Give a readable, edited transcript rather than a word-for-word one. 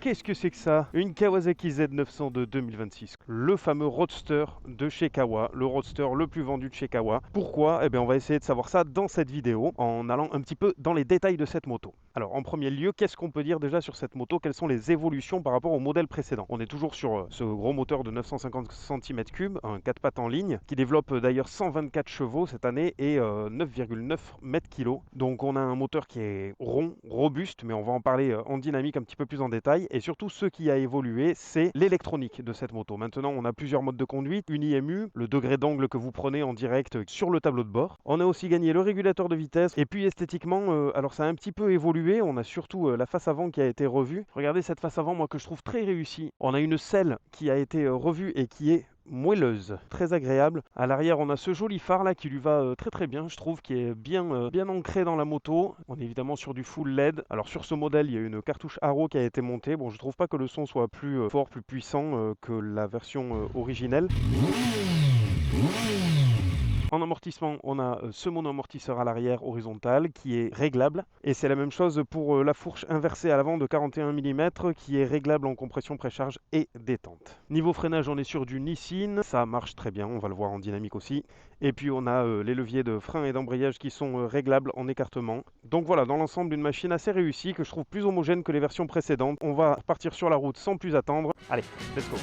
Qu'est-ce que c'est que ça? Une Kawasaki Z900 de 2026, le fameux Roadster de chez Kawa, le Roadster le plus vendu de chez Kawa. Pourquoi? Eh bien, on va essayer de savoir ça dans cette vidéo en allant un petit peu dans les détails de cette moto. Alors, en premier lieu, qu'est-ce qu'on peut dire déjà sur cette moto? Quelles sont les évolutions par rapport au modèle précédent? On est toujours sur ce gros moteur de 950 cm3, un 4 pattes en ligne, qui développe d'ailleurs 124 chevaux cette année et 9,9 mètres-kg. Donc, on a un moteur qui est rond, robuste, mais on va en parler en dynamique un petit peu plus en détail. Et surtout, ce qui a évolué, c'est l'électronique de cette moto. Maintenant, on a plusieurs modes de conduite, une IMU, le degré d'angle que vous prenez en direct sur le tableau de bord. On a aussi gagné le régulateur de vitesse. Et puis esthétiquement, alors ça a un petit peu évolué. On a surtout la face avant qui a été revue. Regardez cette face avant, moi, que je trouve très réussie. On a une selle qui a été revue et qui est moelleuse, très agréable. À l'arrière, on a ce joli phare là qui lui va très très bien, je trouve, qui est bien ancré dans la moto. On est évidemment sur du full LED. Alors sur ce modèle, il y a une cartouche Haro qui a été montée. Bon, je trouve pas que le son soit plus fort, plus puissant que la version originelle. En amortissement, on a ce mono-amortisseur à l'arrière horizontal qui est réglable. Et c'est la même chose pour la fourche inversée à l'avant de 41 mm qui est réglable en compression, précharge et détente. Niveau freinage, on est sur du Nissin. Ça marche très bien, on va le voir en dynamique aussi. Et puis on a les leviers de frein et d'embrayage qui sont réglables en écartement. Donc voilà, dans l'ensemble, une machine assez réussie que je trouve plus homogène que les versions précédentes. On va partir sur la route sans plus attendre. Allez, let's go!